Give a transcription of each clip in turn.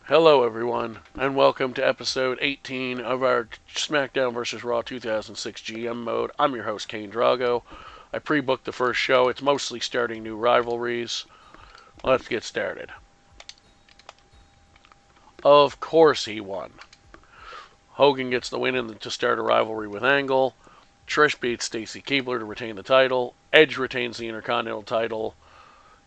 Hello, everyone, and welcome to episode 18 of our SmackDown vs. Raw 2006 GM mode. I'm your host, Kane Drago. I pre-booked the first show. It's mostly starting new rivalries. Let's get started. Of course he won. Hogan gets the win to start a rivalry with Angle. Trish beats Stacy Keibler to retain the title. Edge retains the Intercontinental title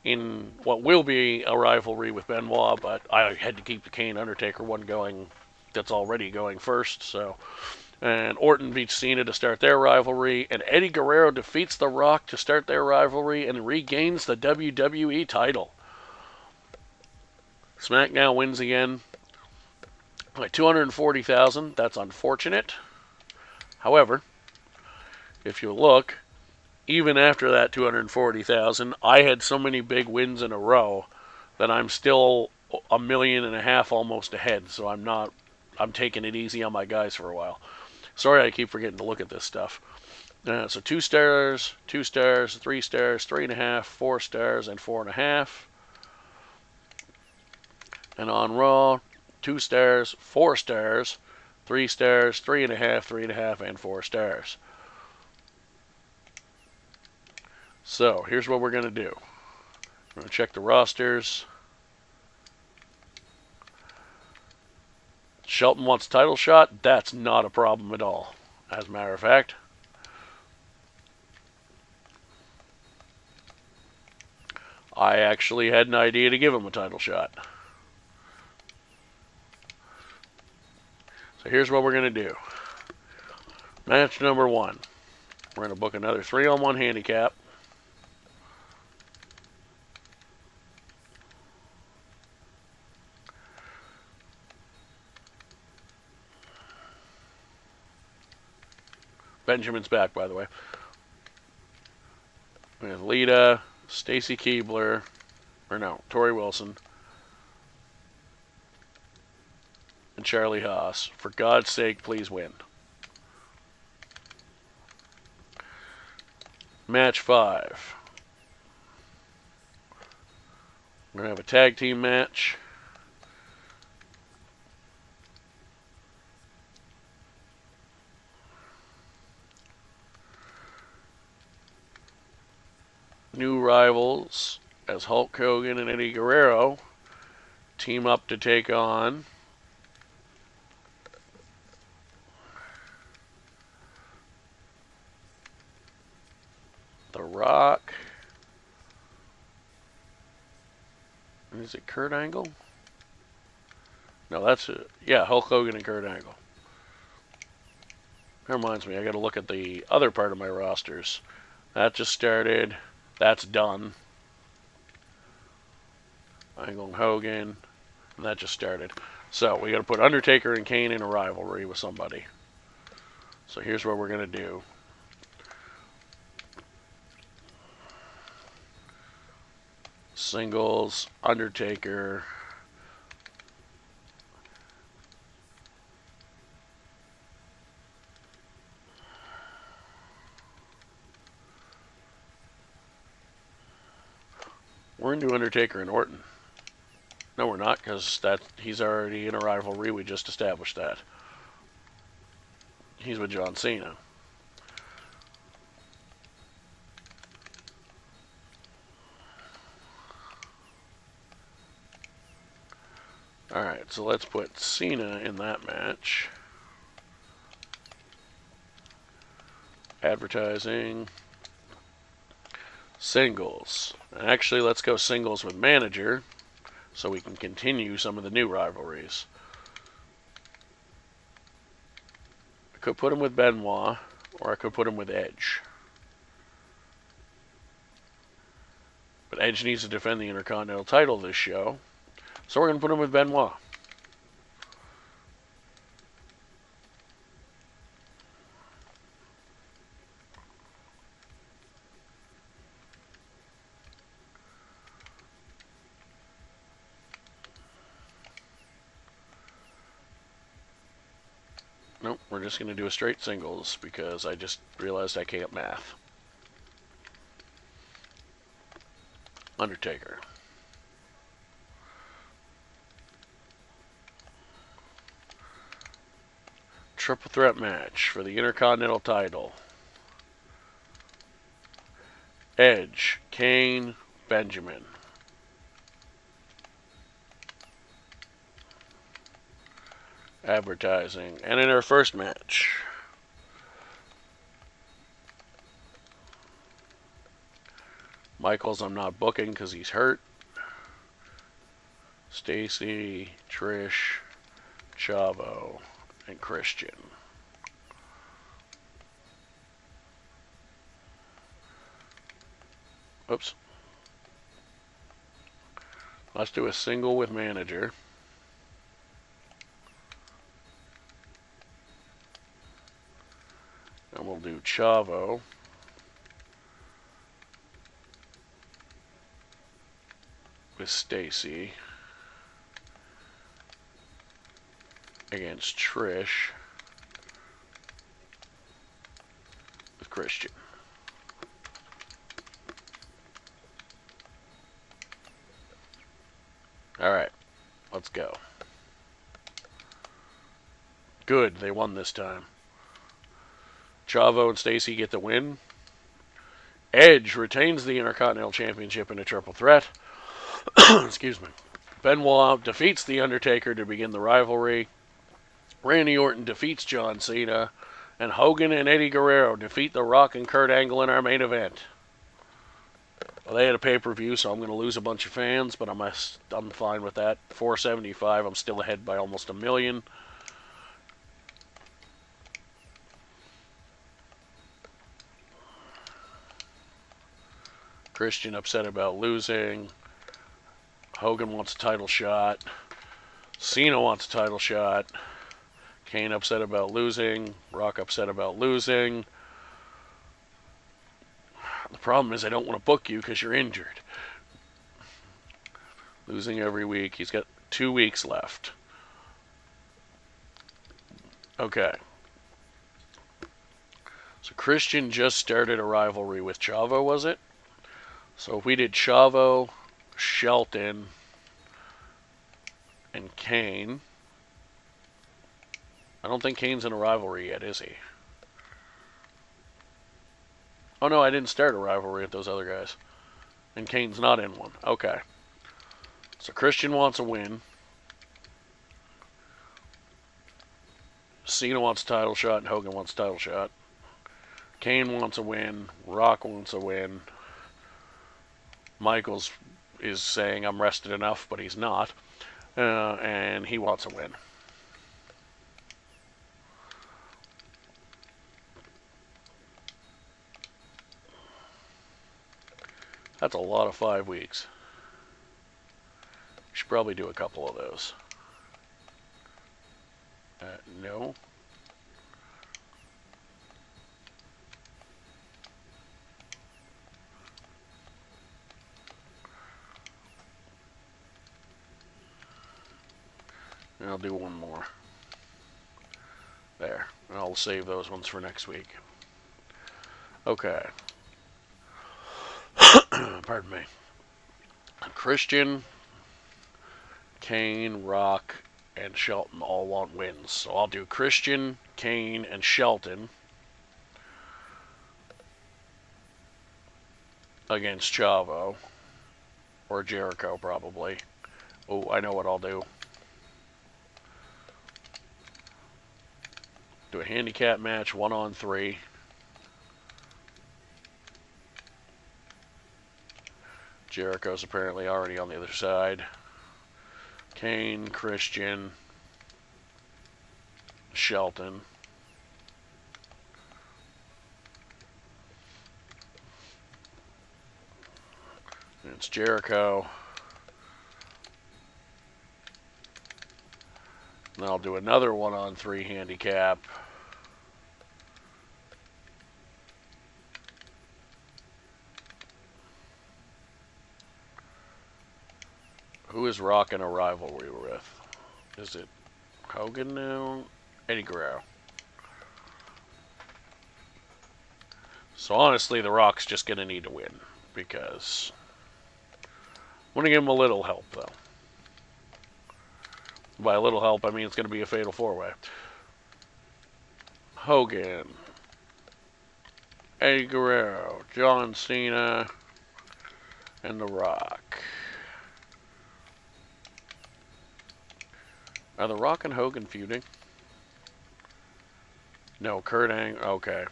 in what will be a rivalry with Benoit, but I had to keep the Kane Undertaker one going that's already going first. And Orton beats Cena to start their rivalry, and Eddie Guerrero defeats The Rock to start their rivalry and regains the WWE title. SmackDown wins again by 240,000. That's unfortunate. However, if you look, even after that 240,000, I had so many big wins in a row that I'm still $1.5 million almost ahead. So I'm taking it easy on my guys for a while. Sorry, I keep forgetting to look at this stuff. So 2 stars, 2 stars, 3 stars, 3.5, 4 stars, and 4.5. And on Raw, 2 stars, 4 stars, 3 stars, 3.5, 3.5, and 4 stars. So here's what we're going to do. We're going to check the rosters. Shelton wants a title shot. That's not a problem at all. As a matter of fact, I actually had an idea to give him a title shot. So here's what we're going to do. Match number 1. We're going to book another 3-on-1 handicap. Benjamin's back, by the way. We have Lita, Stacy Keibler, Tori Wilson, and Charlie Haas. For God's sake, please win. Match 5. We're going to have a tag team match. New rivals as Hulk Hogan and Eddie Guerrero team up to take on The Rock. Is it Kurt Angle? No, that's it. Yeah, Hulk Hogan and Kurt Angle. That reminds me, I got to look at the other part of my rosters. That just started. That's done. Angle and Hogan. And that just started. So we got to put Undertaker and Kane in a rivalry with somebody. So here's what we're going to do. Singles, Undertaker. We're into Undertaker and Orton. No, we're not, because he's already in a rivalry. We just established that. He's with John Cena. Alright, so let's put Cena in that match. Advertising. Singles. Actually, let's go singles with manager so we can continue some of the new rivalries. I could put him with Benoit, or I could put him with Edge. But Edge needs to defend the Intercontinental title this show, so we're going to put him with Benoit. Nope, we're just going to do a straight singles because I just realized I can't math. Undertaker. triple threat match for the Intercontinental title. Edge, Kane, Benjamin. Advertising. And in our first match, Michaels I'm not booking because he's hurt. Stacy, Trish, Chavo, and Christian. Oops. Let's do a single with manager. And we'll do Chavo. With Stacy. Against Trish. With Christian. Alright, let's go. Good, they won this time. Chavo and Stacy get the win. Edge retains the Intercontinental Championship in a triple threat. Excuse me. Benoit defeats The Undertaker to begin the rivalry. Randy Orton defeats John Cena. And Hogan and Eddie Guerrero defeat The Rock and Kurt Angle in our main event. Well, they had a pay-per-view, so I'm going to lose a bunch of fans, but I'm fine with that. 475, I'm still ahead by almost 1 million. Christian upset about losing. Hogan wants a title shot. Cena wants a title shot. Kane upset about losing. Rock upset about losing. The problem is I don't want to book you because you're injured. Losing every week. He's got 2 weeks left. Okay. So Christian just started a rivalry with Chavo, was it? So if we did Chavo, Shelton, and Kane. I don't think Kane's in a rivalry yet, is he? Oh no, I didn't start a rivalry with those other guys. And Kane's not in one. Okay. So Christian wants a win. Cena wants a title shot and Hogan wants a title shot. Kane wants a win. Rock wants a win. Michaels is saying I'm rested enough, but he's not. And he wants a win. That's a lot of 5 weeks. We should probably do a couple of those. No. And I'll do one more. There. And I'll save those ones for next week. Okay. Pardon me. Christian, Kane, Rock, and Shelton all want wins. So I'll do Christian, Kane, and Shelton against Chavo. Or Jericho, probably. Oh, I know what I'll do. Do a handicap match, 1-on-3. Jericho's apparently already on the other side. Kane, Christian, Shelton. And it's Jericho. And I'll do another 1-on-3 handicap. Who is Rock in a rivalry with? Is it Hogan now? Eddie Guerrero. So honestly, The Rock's just going to need to win. Because I'm going to give him a little help, though. By a little help, I mean it's going to be a fatal 4-way. Hogan, Eddie Guerrero, John Cena, and The Rock. Are The Rock and Hogan feuding? No, Kurt Angle. Okay,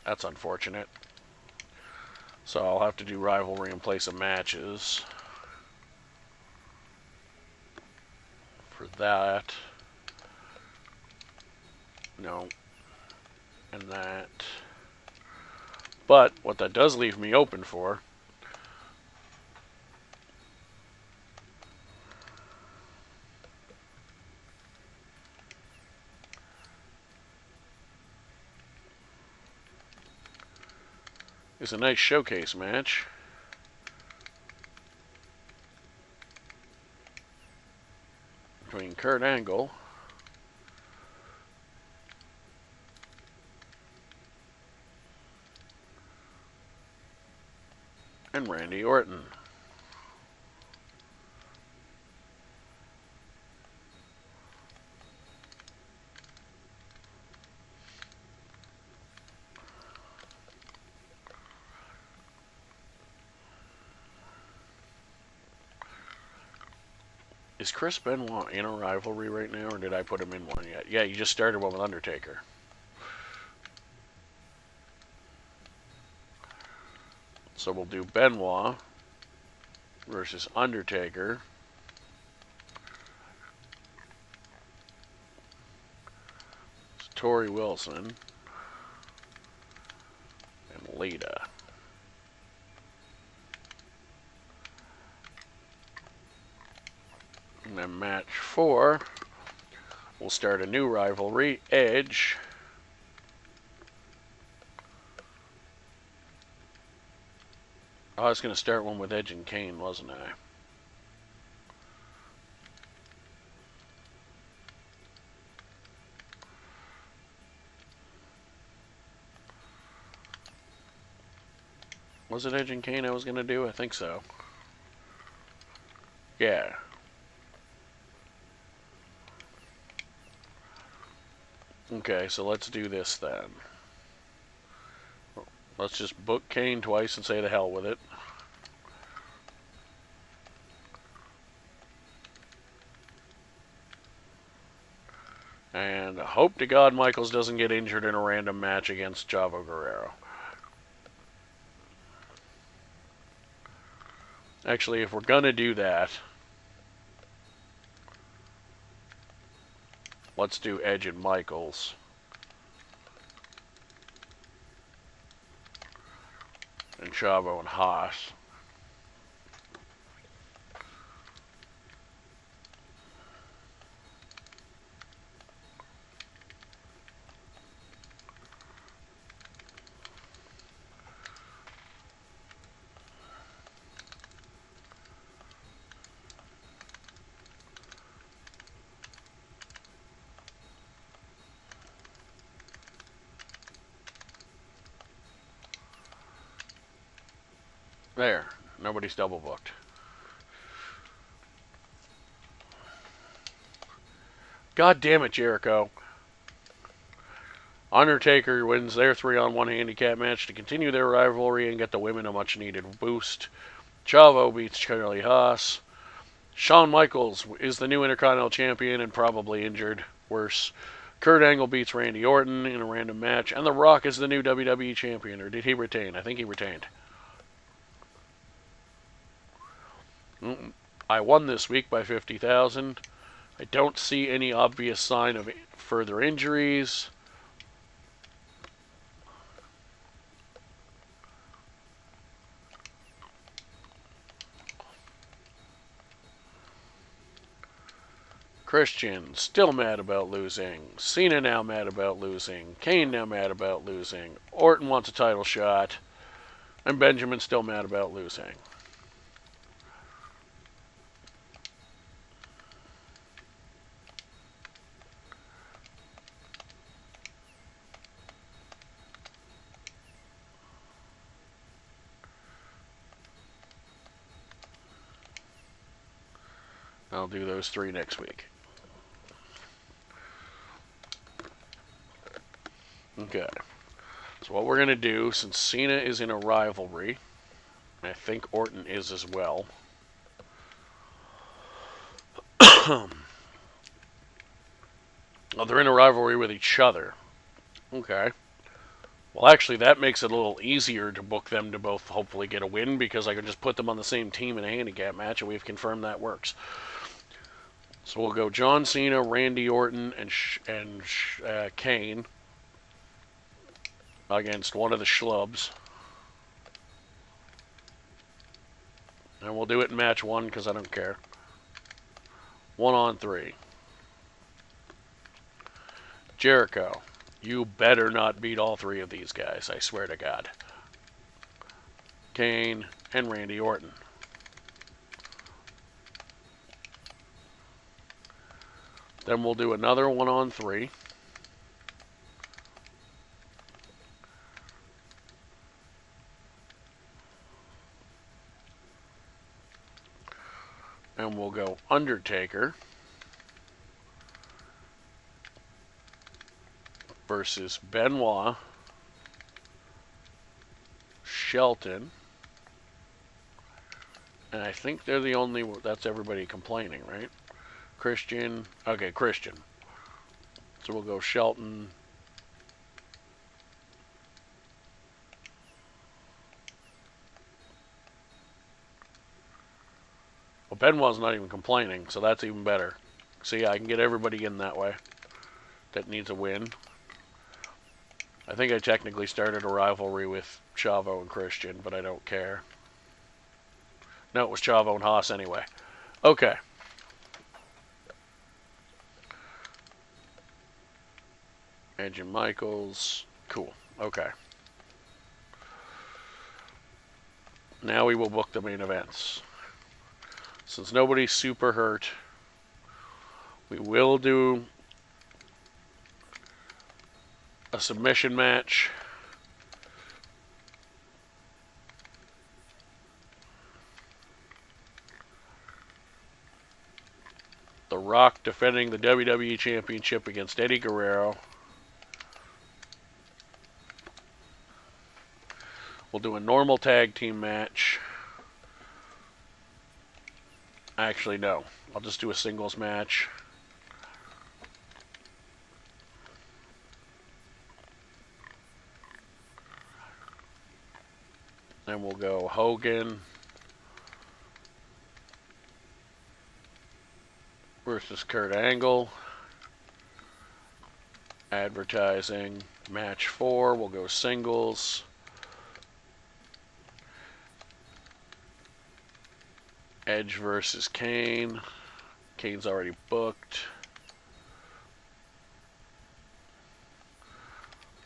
that's unfortunate. So I'll have to do rivalry and play some matches for that. No, and that. But what that does leave me open for is a nice showcase match between Kurt Angle and Randy Orton. Is Chris Benoit in a rivalry right now, or did I put him in one yet? Yeah, you just started one with Undertaker. So we'll do Benoit versus Undertaker. Tori Wilson and Lita. And then match 4, we'll start a new rivalry, Edge I was going to start one with Edge and Kane, wasn't I? Was it Edge and Kane I was going to do? I think so. Yeah. Okay, so let's do this then. Let's just book Kane twice and say the hell with it. And hope to God Michaels doesn't get injured in a random match against Chavo Guerrero. Actually, if we're going to do that, let's do Edge and Michaels. And Chavo and Haas. There. Nobody's double booked. God damn it, Jericho. Undertaker wins their 3-on-1 handicap match to continue their rivalry and get the women a much needed boost. Chavo beats Charlie Haas. Shawn Michaels is the new Intercontinental Champion and probably injured. Worse. Kurt Angle beats Randy Orton in a random match. And The Rock is the new WWE Champion. Or did he retain? I think he retained. I won this week by 50,000. I don't see any obvious sign of further injuries. Christian still mad about losing. Cena now mad about losing. Kane now mad about losing. Orton wants a title shot. And Benjamin still mad about losing. I'll do those 3 next week. Okay. So what we're going to do, since Cena is in a rivalry, and I think Orton is as well. Oh, they're in a rivalry with each other. Okay. Well, actually, that makes it a little easier to book them to both hopefully get a win because I can just put them on the same team in a handicap match, and we've confirmed that works. So we'll go John Cena, Randy Orton, and Kane against one of the schlubs. And we'll do it in match 1 because I don't care. 1-on-3. Jericho, you better not beat all 3 of these guys, I swear to God. Kane and Randy Orton. Then we'll do another 1-on-3. And we'll go Undertaker versus Benoit, Shelton, and I think they're the only, that's everybody complaining, right? Christian, okay, Christian. So we'll go Shelton. Well, Benoit's not even complaining, so that's even better. See, I can get everybody in that way that needs a win. I think I technically started a rivalry with Chavo and Christian, but I don't care. No, it was Chavo and Haas anyway. Okay. Edge and Michaels. Cool. Okay. Now we will book the main events. Since nobody's super hurt, we will do a submission match. The Rock defending the WWE Championship against Eddie Guerrero. We'll do a normal tag team match. Actually, no. I'll just do a singles match. Then we'll go Hogan versus Kurt Angle. Advertising. Match 4. We'll go singles. Edge versus Kane. Kane's already booked.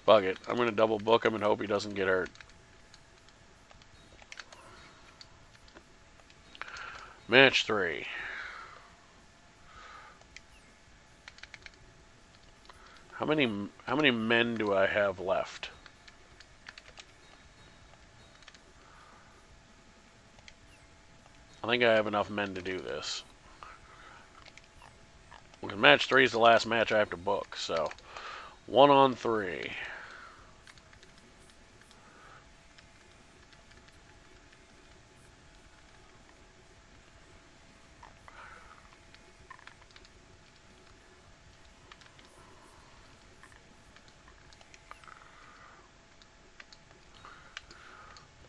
Bug it. I'm going to double book him and hope he doesn't get hurt. Match 3. How many men do I have left? I think I have enough men to do this. Because match 3 is the last match I have to book, so 1-on-3.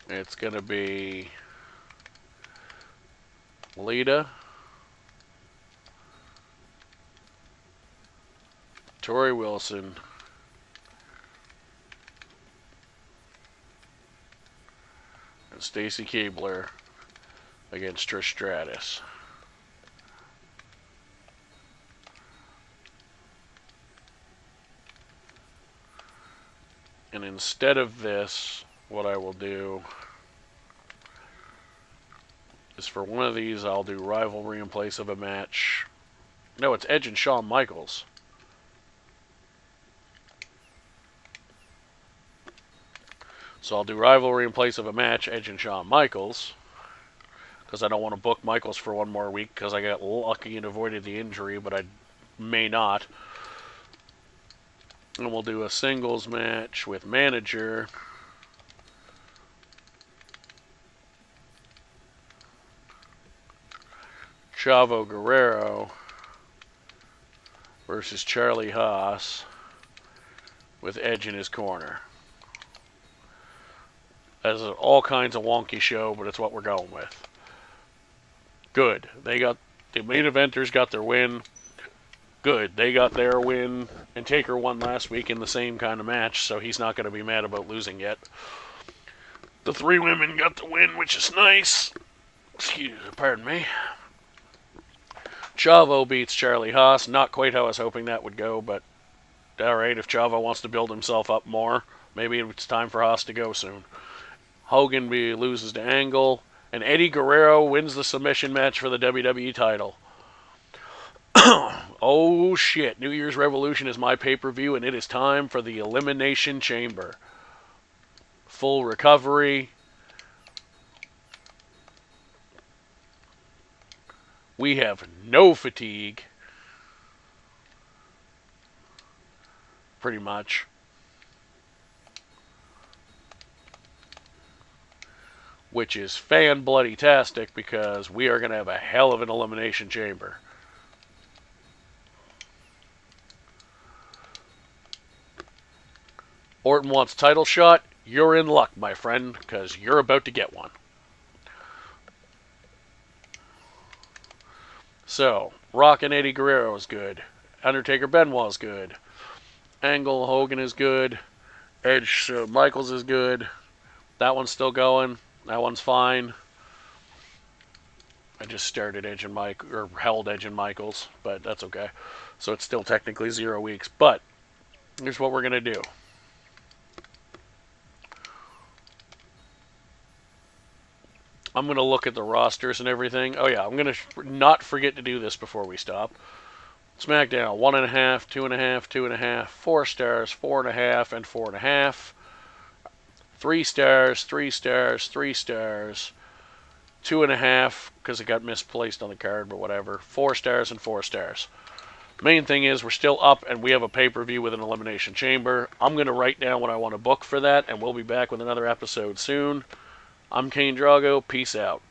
It's going to be Lita, Tori Wilson, and Stacy Keibler against Trish Stratus. And instead of this, what I will do is for one of these, I'll do rivalry in place of a match. No, it's Edge and Shawn Michaels. So I'll do rivalry in place of a match, Edge and Shawn Michaels. Because I don't want to book Michaels for one more week because I got lucky and avoided the injury, but I may not. And we'll do a singles match with manager. Chavo Guerrero versus Charlie Haas with Edge in his corner. That's all kinds of wonky show, but it's what we're going with. Good. They got the main eventers got their win. Good. They got their win, and Taker won last week in the same kind of match, so he's not going to be mad about losing yet. The three women got the win, which is nice. Pardon me. Chavo beats Charlie Haas. Not quite how I was hoping that would go, but alright, if Chavo wants to build himself up more, maybe it's time for Haas to go soon. Hogan loses to Angle, and Eddie Guerrero wins the submission match for the WWE title. Oh shit, New Year's Revolution is my pay-per-view, and it is time for the Elimination Chamber. Full recovery. We have no fatigue. Pretty much. Which is fan-bloody-tastic because we are going to have a hell of an Elimination Chamber. Orton wants title shot. You're in luck, my friend, because you're about to get one. So, Rock and Eddie Guerrero is good. Undertaker Benoit is good. Angle Hogan is good. Edge Michaels is good. That one's still going. That one's fine. I just started Edge and Mike, or held Edge and Michaels, but that's okay. So it's still technically 0 weeks. But here's what we're going to do. I'm going to look at the rosters and everything. Oh yeah, I'm going to not forget to do this before we stop. SmackDown, 1.5, 2.5, 2.5, 4 stars, 4.5, and 4.5. 3 stars, 3 stars, 3 stars. 2.5, because it got misplaced on the card, but whatever. 4 stars and 4 stars. Main thing is we're still up and we have a pay-per-view with an Elimination Chamber. I'm going to write down what I want to book for that, and we'll be back with another episode soon. I'm Kane Drago. Peace out.